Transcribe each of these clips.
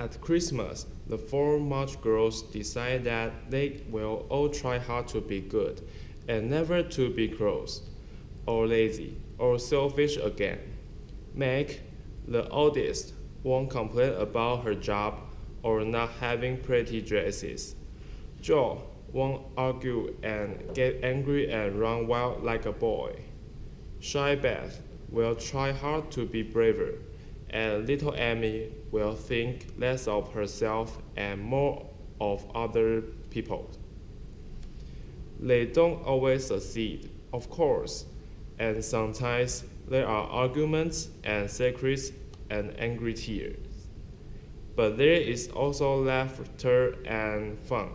At Christmas, the four March girls decide that they will all try hard to be good and never to be cross, or lazy, or selfish again. Meg, the oldest, won't complain about her job or not having pretty dresses. Joe won't argue and get angry and run wild like a boy. Shy Beth will try hard to be braver, and little Amy will think less of herself and more of other people. They don't always succeed, of course, and sometimes there are arguments and secrets and angry tears. But there is also laughter and fun.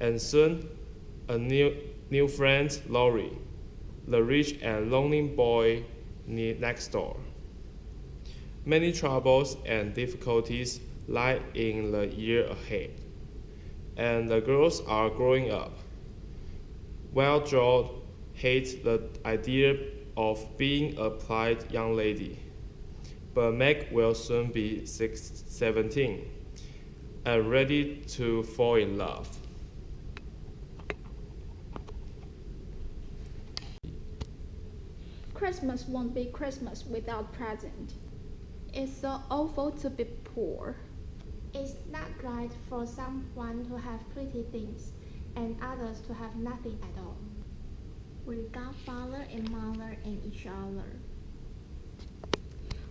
And soon, a new friend, Laurie, the rich and lonely boy next door. Many troubles and difficulties lie in the year ahead, and the girls are growing up. While Joe hates the idea of being a polite young lady, but Meg will soon be 17 and ready to fall in love. Christmas won't be Christmas without present. It's so awful to be poor. It's not right for someone to have pretty things and others to have nothing at all. We got father and mother and each other.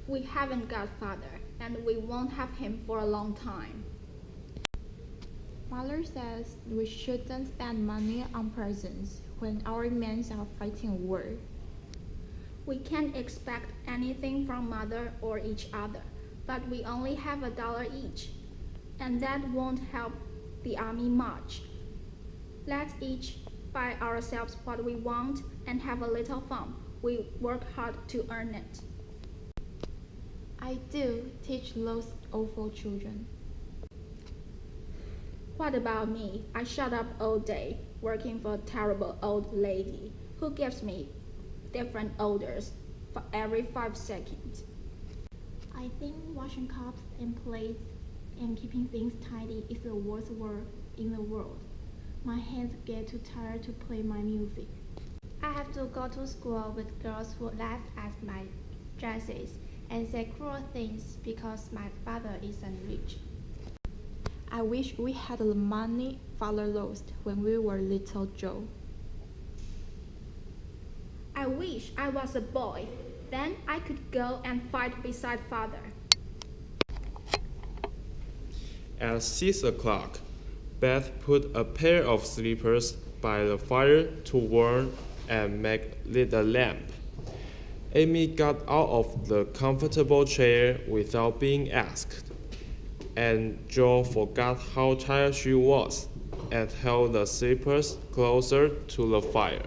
We haven't got father, and we won't have him for a long time. Mother says we shouldn't spend money on presents when our men are fighting a war. We can't expect anything from mother or each other, but we only have $1 each, and that won't help the army much. Let's each buy ourselves what we want and have a little fun. We work hard to earn it. I do teach those awful children. What about me? I shut up all day, working for a terrible old lady who gives me different orders for every 5 seconds. I think washing cups and plates and keeping things tidy is the worst work in the world. My hands get too tired to play my music. I have to go to school with girls who laugh at my dresses and say cruel things because my father isn't rich. I wish we had the money father lost when we were little Joe. I wish I was a boy. Then I could go and fight beside father. At 6 o'clock, Beth put a pair of slippers by the fire to warm and lit the lamp. Amy got out of the comfortable chair without being asked, and Jo forgot how tired she was and held the slippers closer to the fire.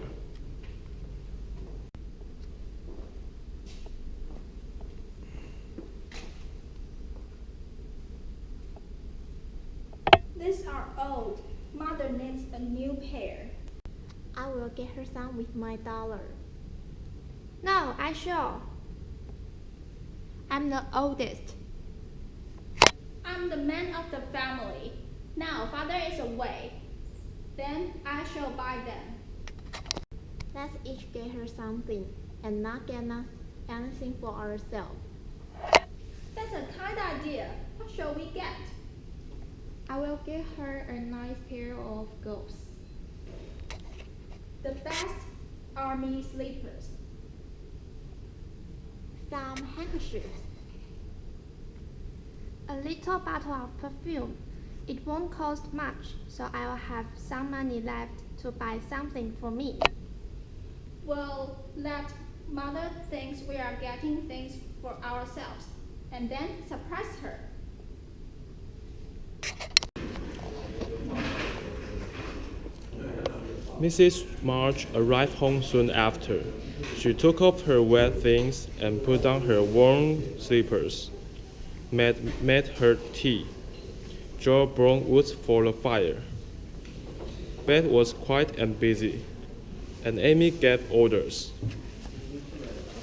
These are old. Mother needs a new pair. I will get her some with my $1. No, I shall. I'm the oldest. I'm the man of the family. Now father is away. Then I shall buy them. Let's each get her something and not get anything for ourselves. That's a kind idea. What shall we get? I will get her a nice pair of gloves. The best army slippers. Some handkerchiefs. A little bottle of perfume. It won't cost much, so I will have some money left to buy something for me. Well, let mother thinks we are getting things for ourselves, and then surprise her. Mrs. March arrived home soon after. She took off her wet things and put on her warm slippers, made her tea. Joe brought wood for the fire. Beth was quiet and busy, and Amy gave orders.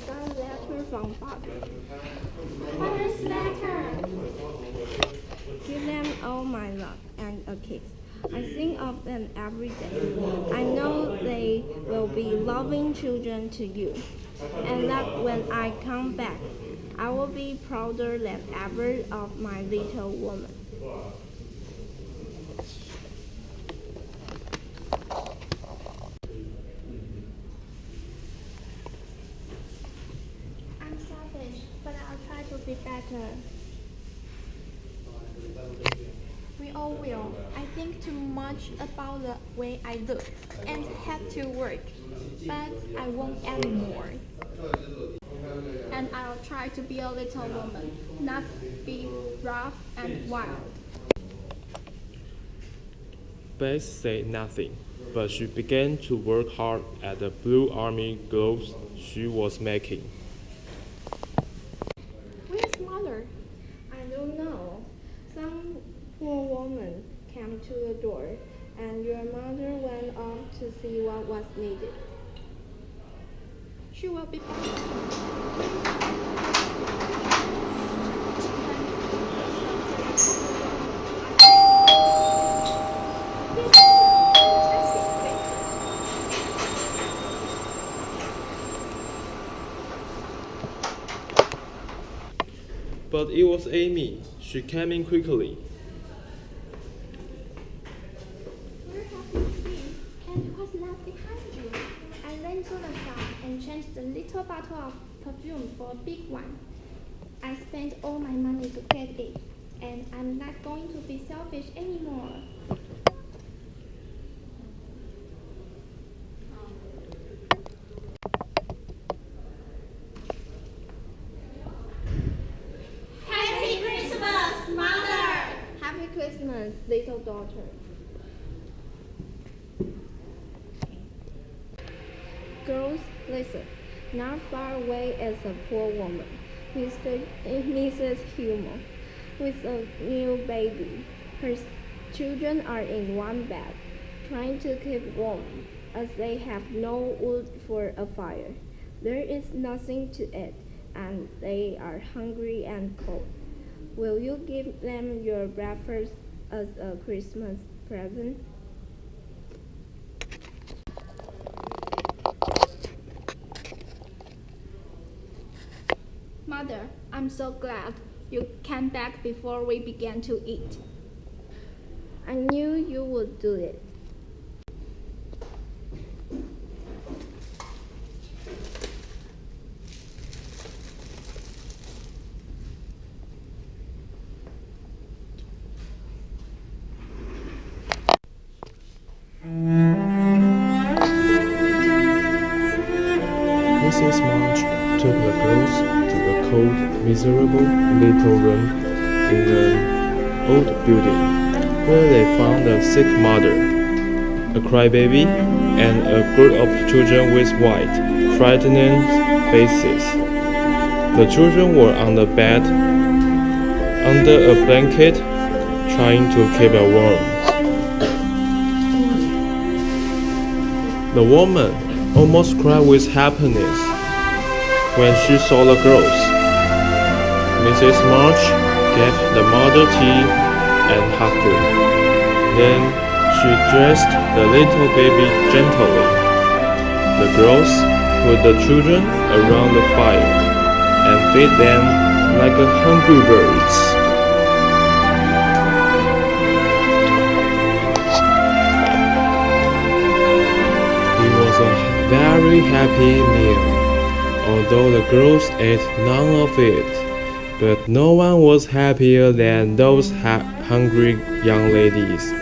Got a letter from father. Father's letter. hug and a kiss. I think of them every day. I know they will be loving children to you, and that when I come back, I will be prouder than ever of my little woman. I'm selfish, but I'll try to be better. We all will. I think too much about the way I look and have to work, but I won't anymore. And I'll try to be a little woman, not be rough and wild. Beth said nothing, but she began to work hard at the blue army gloves she was making. Where's mother? I don't know. Some poor woman came to the door, and your mother went off to see what was needed. She will be back. But it was Amy. She came in quickly. Where have you been? And what's left behind you? I ran to the shop and changed the little bottle of perfume for a big one. I spent all my money to get it, and I'm not going to be selfish anymore. Happy Christmas, Mother! Happy Christmas, little daughter. Girls, listen. Not far away is a poor woman, Mrs. Humor, with a new baby. Her children are in one bed, trying to keep warm, as they have no wood for a fire. There is nothing to eat, and they are hungry and cold. Will you give them your breakfast as a Christmas present? Mother, I'm so glad you came back before we began to eat. I knew you would do it. Mrs. March took the girls to a cold, miserable little room in an old building, where they found a sick mother, a crybaby, and a group of children with white, frightening faces. The children were on the bed, under a blanket, trying to keep it warm. The woman almost cried with happiness when she saw the girls. Mrs. March gave the mother tea and hot food. Then she dressed the little baby gently. The girls put the children around the fire and fed them like hungry birds. It was a very happy meal, although the girls ate none of it. But no one was happier than those hungry young ladies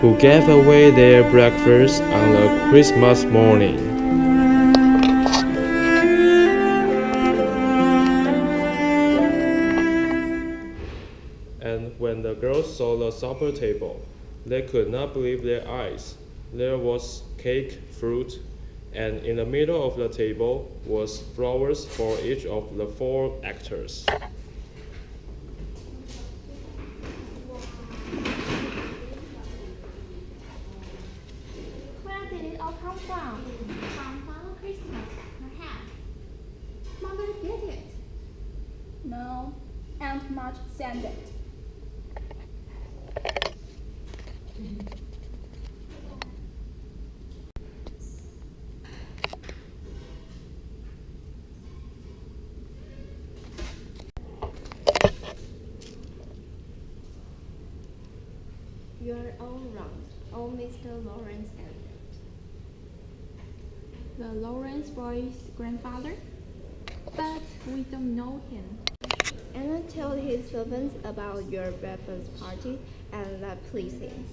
who gave away their breakfast on a Christmas morning. And when the girls saw the supper table, they could not believe their eyes. There was cake, fruit, and in the middle of the table was flowers for each of the 4 actors. Where did it all come from? From Father Christmas, perhaps. Mother did it. No, Aunt March sent it. You're all wrong. Oh, Mr. Lawrence ended. The Lawrence boy's grandfather? But we don't know him. Anna told his servants about your breakfast party, and that pleased him.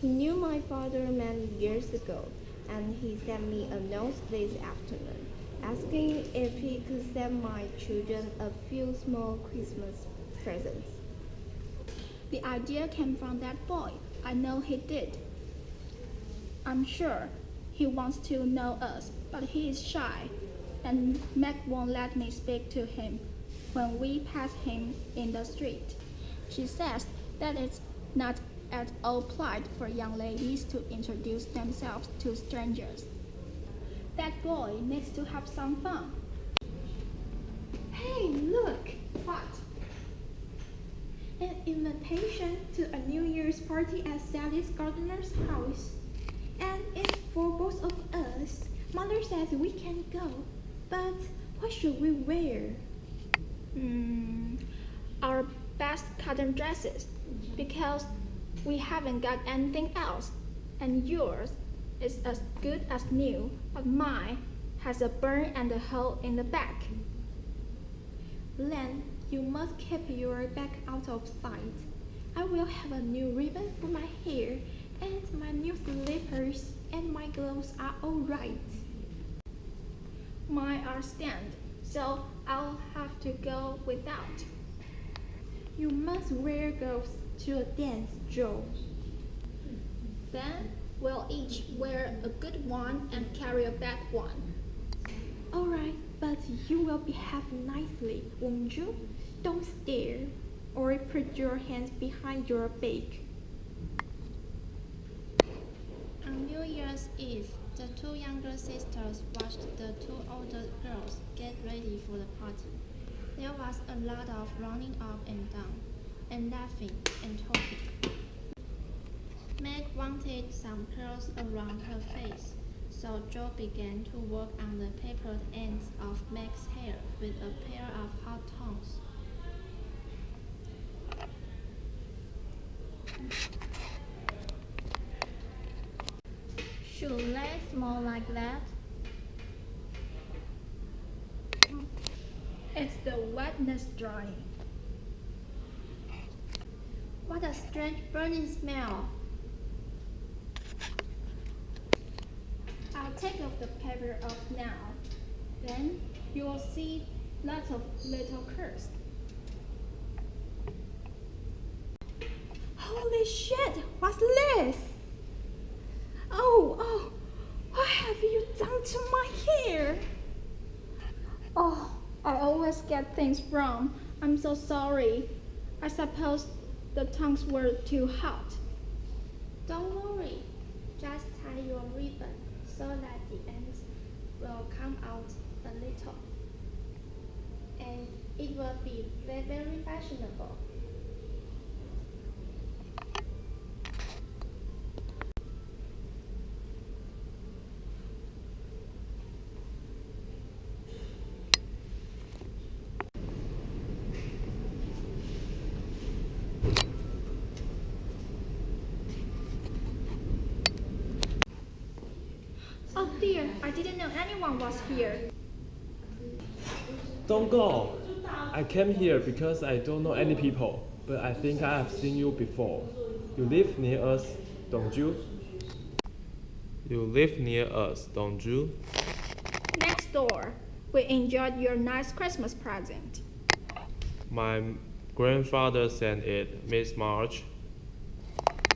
He knew my father many years ago, and he sent me a note this afternoon, asking if he could send my children a few small Christmas presents. The idea came from that boy. I know he did. I'm sure he wants to know us, but he is shy, and Meg won't let me speak to him when we pass him in the street. She says that it's not at all polite for young ladies to introduce themselves to strangers. That boy needs to have some fun. Hey, look! What? An invitation to a New Year's party at Sally's gardener's house. And it's for both of us. Mother says we can go, but what should we wear? Our best cotton dresses, because we haven't got anything else. And yours is as good as new, but mine has a burn and a hole in the back. Len, you must keep your back out of sight. I will have a new ribbon for my hair, and my new slippers, and my gloves are all right. Mine are stained, so I'll have to go without. You must wear gloves to a dance, Joe. Then we'll each wear a good one and carry a bad one. All right, but you will behave nicely, won't you? Don't stare, or put your hands behind your back. On New Year's Eve, the two younger sisters watched the two older girls get ready for the party. There was a lot of running up and down, and laughing and talking. Meg wanted some curls around her face, so Joe began to work on the tapered ends of Meg's hair with a pair of hot tongs. Should legs more like that? It's the wetness drying. What a strange burning smell! I'll take off the paper off now. Then you will see lots of little curls. Holy shit! What's this? Oh, what have you done to my hair? Oh, I always get things wrong. I'm so sorry. I suppose the tongues were too hot. Don't worry, just tie your ribbon so that the ends will come out a little, and it will be very fashionable. Oh dear, I didn't know anyone was here. Don't go! I came here because I don't know any people, but I think I have seen you before. You live near us, don't you? You live near us, don't you? Next door. We enjoyed your nice Christmas present. My grandfather sent it, Miss March.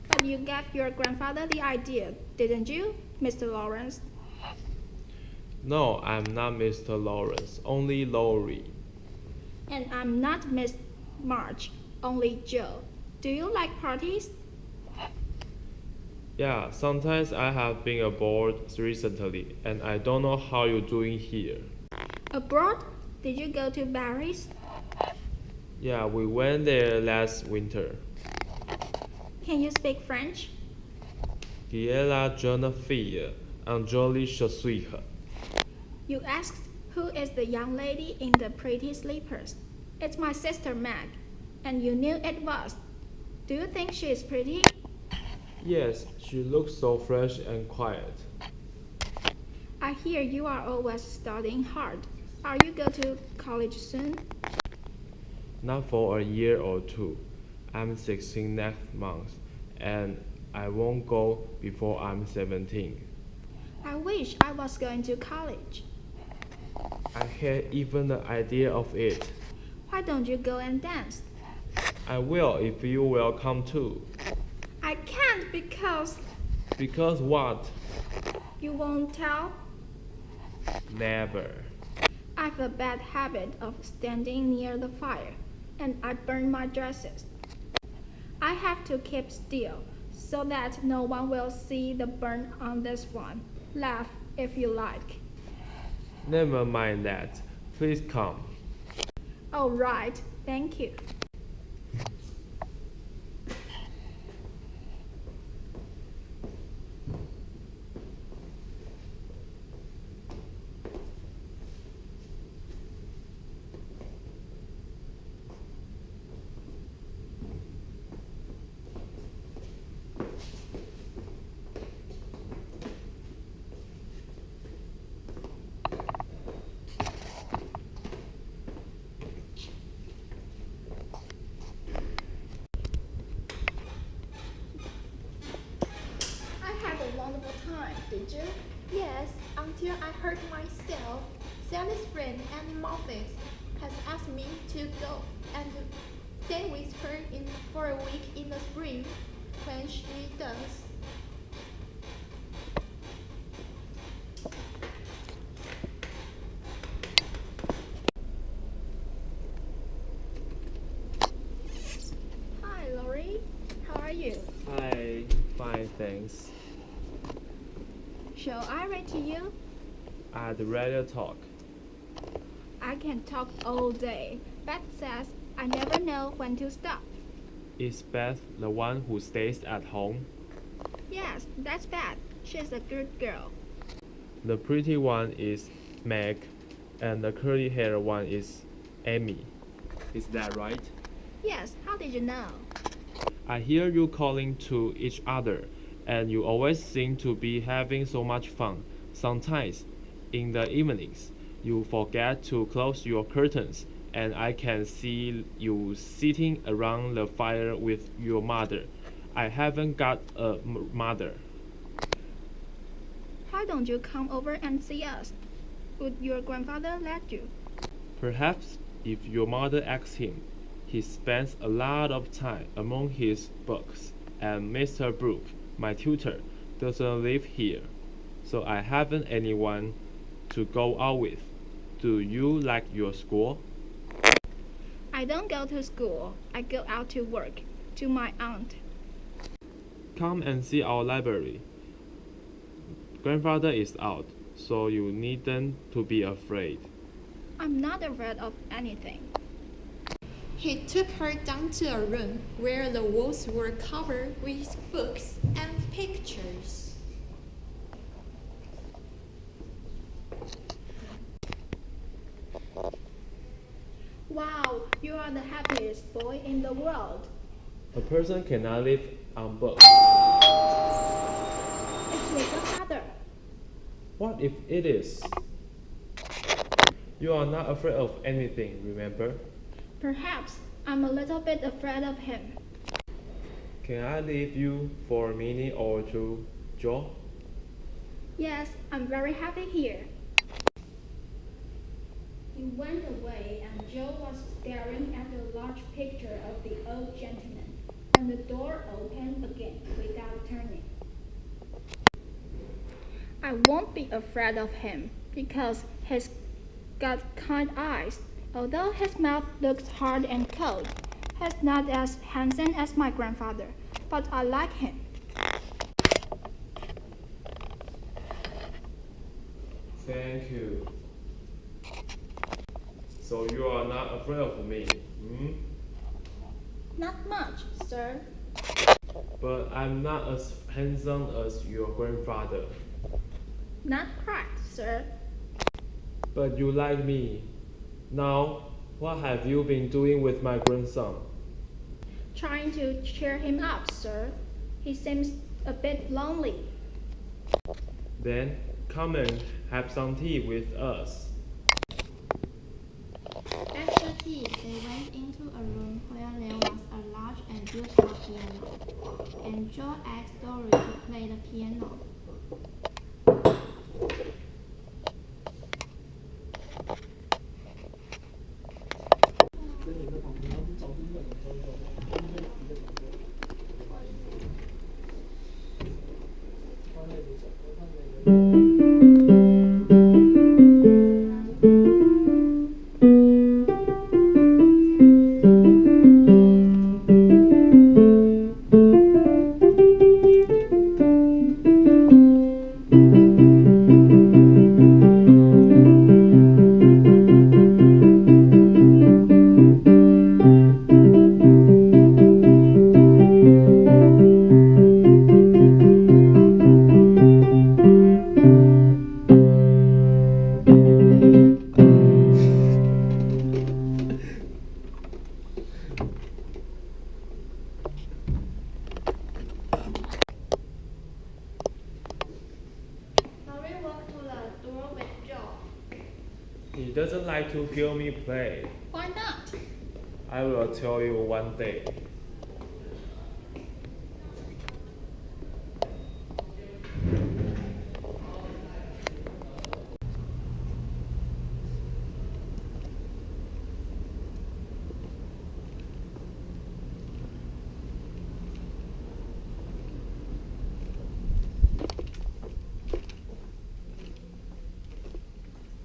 But you gave your grandfather the idea, didn't you, Mr. Lawrence? No, I'm not Mr. Lawrence, only Laurie. And I'm not Miss March, only Joe. Do you like parties? Yeah, sometimes I have been abroad recently, and I don't know how you're doing here. Abroad? Did you go to Paris? Yeah, we went there last winter. Can you speak French? qui est la jeune fille, un joli chaussure. You asked who is the young lady in the pretty slippers. It's my sister Meg, and you knew it was. Do you think she is pretty? Yes, she looks so fresh and quiet. I hear you are always studying hard. Are you going to college soon? Not for a year or two. I'm 16 next month, and I won't go before I'm 17. I wish I was going to college. I hate even the idea of it. Why don't you go and dance? I will if you will come too. I can't because Because what? you won't tell. Never. I've a bad habit of standing near the fire, and I burn my dresses. I have to keep still so that no one will see the burn on this one. Laugh if you like. Never mind that. Please come. All right, thank you. Did you? Yes, until I hurt myself. Sally's friend Annie Moffat has asked me to go and stay with her for a week in the spring. When she does, Hi, Lori. How are you? Hi, fine, thanks. Shall I read to you? I'd rather talk. I can talk all day. Beth says I never know when to stop. Is Beth the one who stays at home? Yes, that's Beth. She's a good girl. The pretty one is Meg, and the curly-haired one is Amy. Is that right? Yes, how did you know? I hear you calling to each other, and you always seem to be having so much fun. Sometimes, in the evenings, you forget to close your curtains, and I can see you sitting around the fire with your mother. I haven't got a mother. Why don't you come over and see us? Would your grandfather let you? Perhaps if your mother asks him. He spends a lot of time among his books, and Mr. Brooke, my tutor, doesn't live here, so I haven't anyone to go out with. Do you like your school? I don't go to school. I go out to work, to my aunt. Come and see our library. Grandfather is out, so you needn't to be afraid. I'm not afraid of anything. he took her down to a room where the walls were covered with books and pictures. Wow, you are the happiest boy in the world. A person cannot live on books. It's your grandfather. What if it is? You are not afraid of anything, remember? Perhaps I'm a little bit afraid of him. Can I leave you for a minute or two, Joe? Yes, I'm very happy here. He went away and Joe was staring at the large picture of the old gentleman, and the door opened again without turning. I won't be afraid of him because he's got kind eyes. Although his mouth looks hard and cold, he's not as handsome as my grandfather, but I like him. Thank you. So you are not afraid of me, hmm? Not much, sir. But I'm not as handsome as your grandfather. Not quite, sir. But you like me. Now, what have you been doing with my grandson? Trying to cheer him up, sir. He seems a bit lonely. Then, come and have some tea with us. After tea, they went into a room where there was a large and beautiful piano, and Joe asked Dory to play the piano. Dory walked to the door with Joe. He doesn't like to hear me play. Why not? I will tell you one day.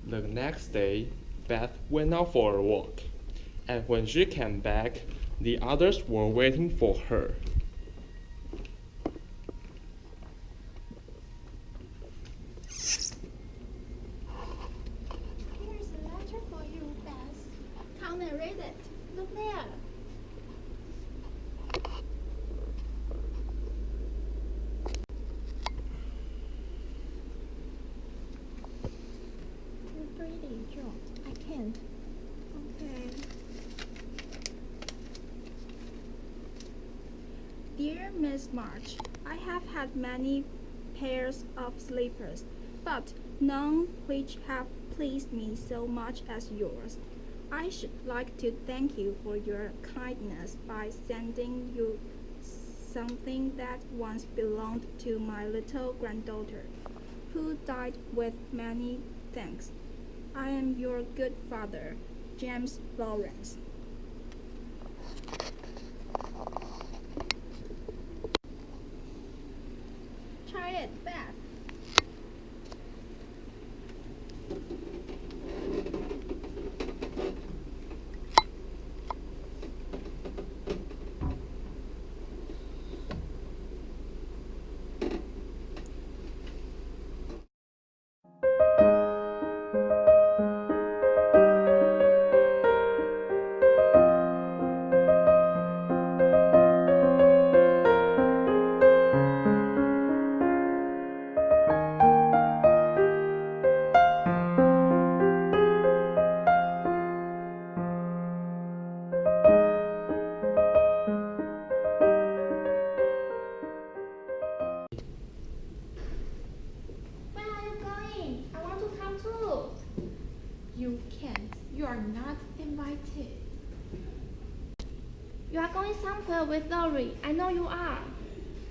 The next day, Beth went out for a walk, and when she came back, the others were waiting for her. Here's a letter for you, Beth. Come and read it. Look there. Read it, Joe. I can't. Okay. Dear Miss March, I have had many pairs of slippers, but none which have pleased me so much as yours. I should like to thank you for your kindness by sending you something that once belonged to my little granddaughter, who died with many thanks. I am your good father, James Lawrence. Try it, Beth. Where are you going? I want to come too. You can't. You are not invited. You are going somewhere with Dory. I know you are.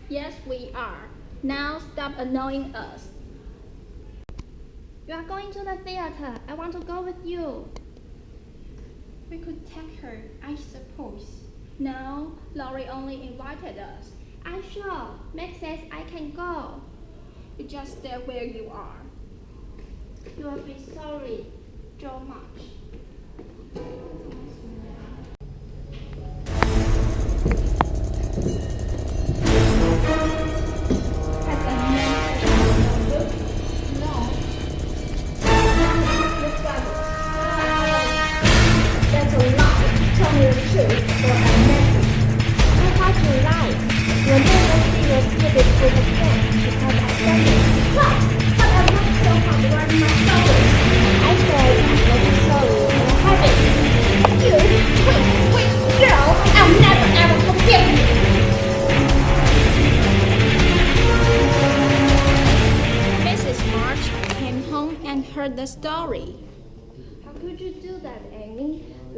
Yes, we are. Now stop annoying us. You are going to the theater. I want to go with you. We could take her, I suppose. No, Laurie only invited us. I'm sure. Meg says I can go. You just stay where you are. You will be sorry, Joe March. Has a man said you? No. Miss Douglas. That's a lie. Tell me the truth, or I met you. I thought you lied. When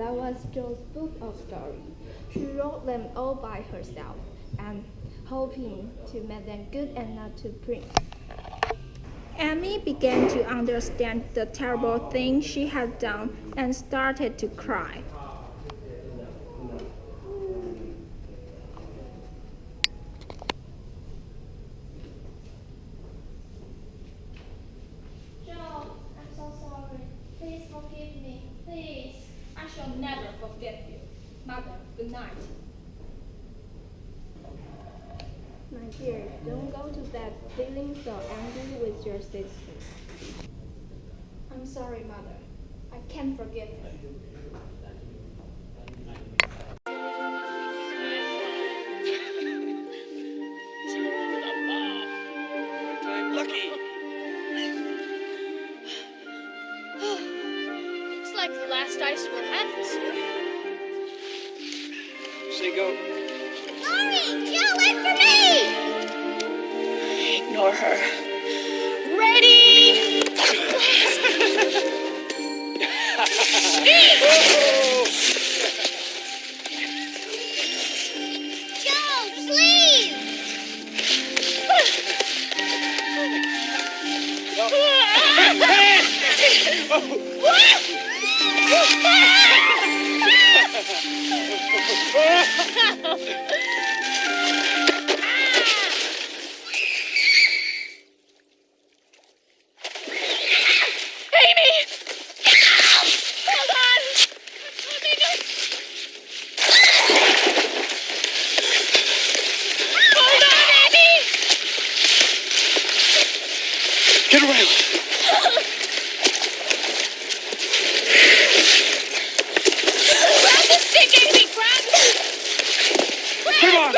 That was Jo's book of stories. She wrote them all by herself and hoping to make them good enough to print. Amy began to understand the terrible thing she had done and started to cry. Joe, I'm so sorry. Please forgive me. Please. I shall never forgive you. Mother, good night. My dear, don't go to bed feeling so angry with your sister. I'm sorry, Mother. I can't forgive her. Lucky. Looks like the last ice we'll have this year. Say go. Sorry, Joe, wait for me! Ignore her. Ready? Joe, please! Amy! Hold on! Hold on, Amy! Get around. Grab the stick, Amy! Grab it! Come on.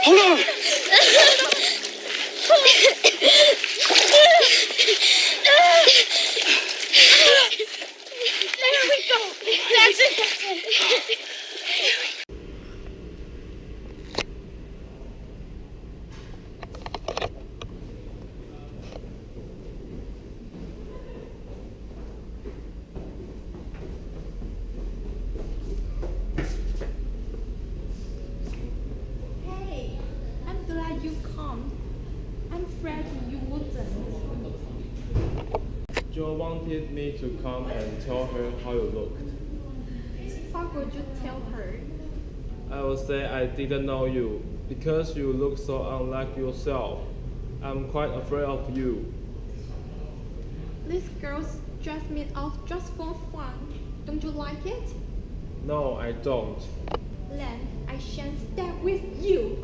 Hold on. There we go. That's it. Hey, I'm glad you come. I'm afraid you wouldn't. Jo wanted me to come and tell her how you looked. What would you tell her? I would say I didn't know you because you look so unlike yourself. I'm quite afraid of you. These girls dress me out just for fun. Don't you like it? No, I don't. Then I shan't stay with you.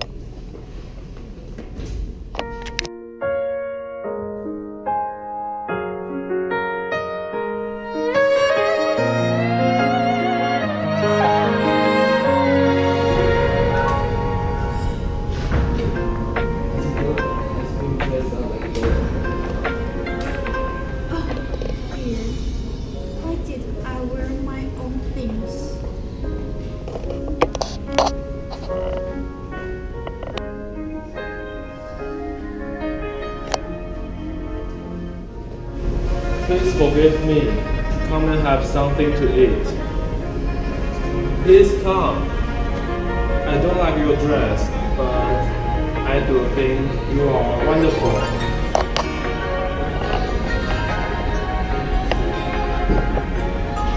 Why did I wear my own things? Please forgive me. Come and have something to eat. Please come. I don't like your dress, but I do think you are wonderful.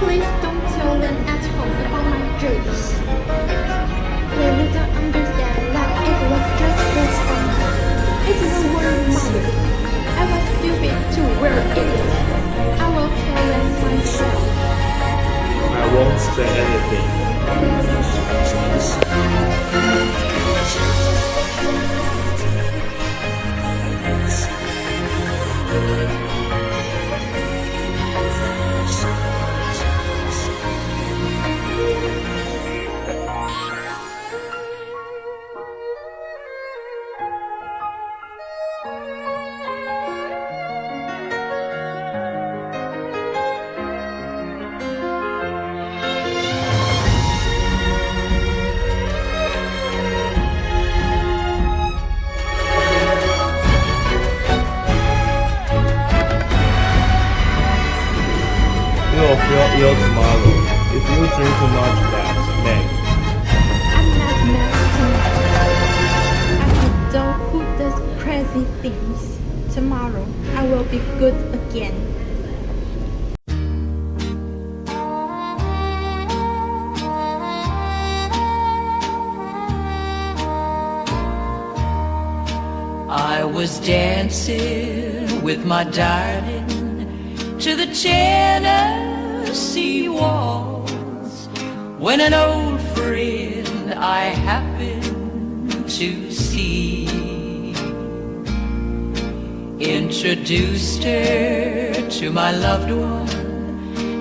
Please don't tell them at home about my dress. They wouldn't understand that it was just for fun. It won't worry, Mother. I was stupid to wear it. I will tell them myself. I won't say anything. feel ill tomorrow if you drink too much that night. I'm not married tonight. I don't who does crazy things. Tomorrow I will be good again. I was dancing with my darling to the Tennessee waltz when an old friend I happened to see introduced her to my loved one,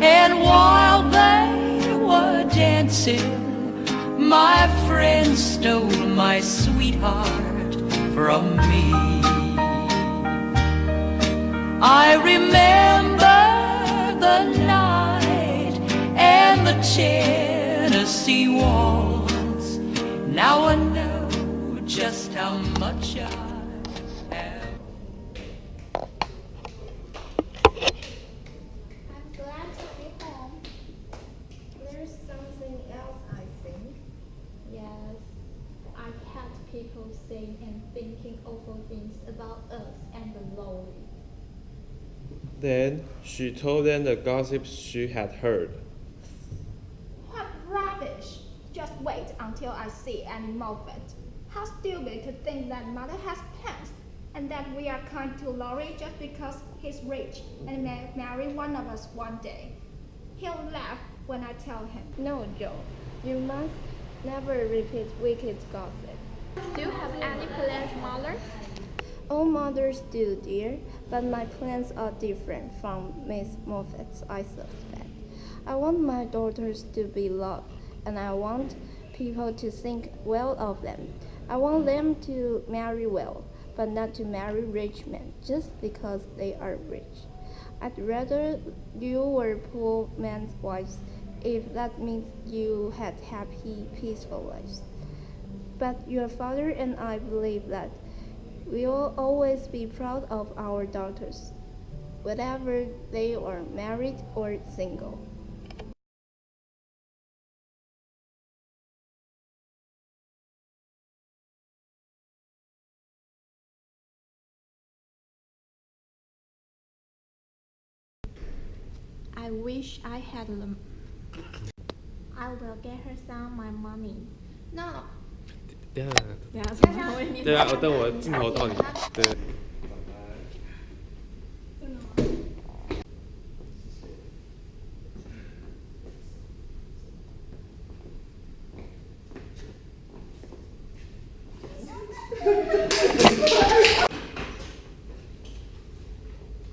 and while they were dancing, my friend stole my sweetheart from me. I remember the night and the Tennessee waltz. Now I know just how much I have. I'm glad to be home. There's something else, I think. Yes, I had people saying and thinking awful things about us and the lorry. Then she told them the gossip she had heard. What rubbish! Just wait until I see Annie Moffat. How stupid to think that mother has plans, and that we are kind to Laurie just because he's rich and may marry one of us one day. He'll laugh when I tell him. No, Joe. You must never repeat wicked gossip. Do you have any plans, Mother? All mothers do, dear, but my plans are different from Miss Moffat's, I suspect. I want my daughters to be loved, and I want people to think well of them. I want them to marry well, but not to marry rich men just because they are rich. I'd rather you were poor men's wives if that means you had happy, peaceful lives. But your father and I believe that we'll always be proud of our daughters, whether they are married or single. I wish I had them. I will get her some my money. No, 等一下，等下什么问题？对啊，等我镜头到你，对。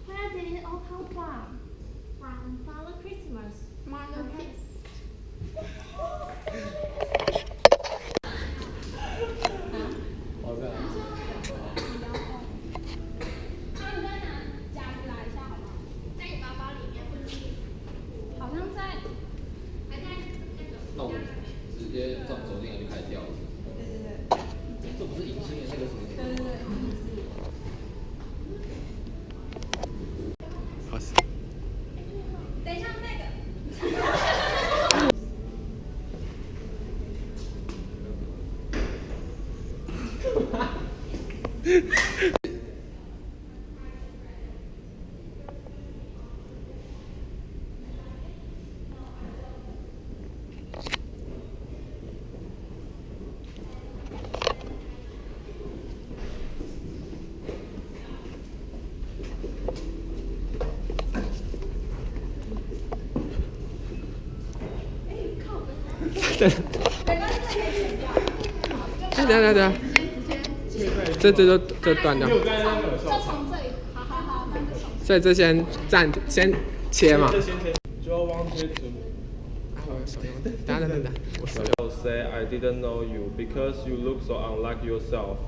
Where did it all come from? From Father Christmas. Mother has. 那我们直接走进来就开始跳了。这不是隐性的那个什么？好，等一下那个。对，等下，这断掉。就从这里，好，那就从。所以这先切嘛。Joe wanted to. 等。I'll say I didn't know you because you look so unlike yourself.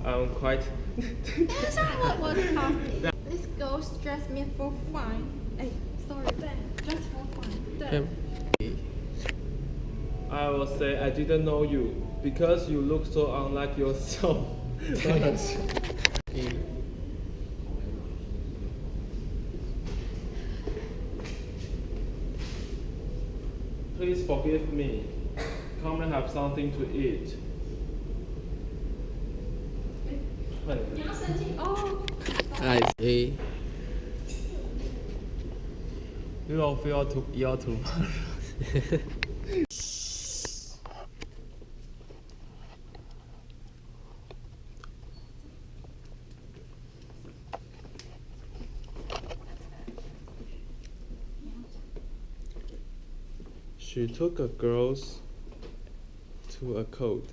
I'm quite. 等一下，我好。This girl dress me for fun. 哎，sorry，对，dress for fun，对。I will say I didn't know you because you look so unlike yourself. 我 Please forgive me. Come and have something to eat. 你要生气哦。I see. You will feel to eat tomorrow. She took a girls to a cold,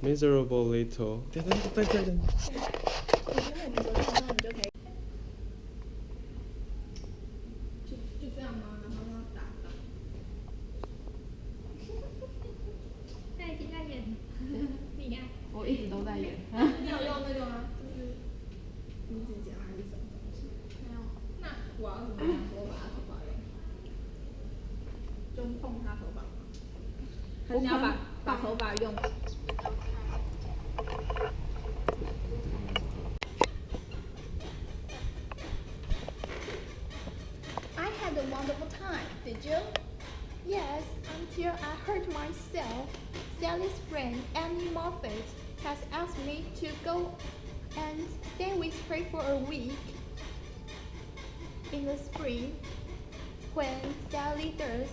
miserable little. 我觉得我们昨天你就可以，就这样吗？然后要打。那已经在演，你看。我一直都在演。你有用那个吗？就是你指甲还是什么东西？没有。那我要怎么样说把他头发用？就碰他头发吗？还是你要把头发用？I had a wonderful time, did you? Yes, until I hurt myself. Sally's friend, Annie Moffat, has asked me to go and stay with her for a week. In the spring, when Sally does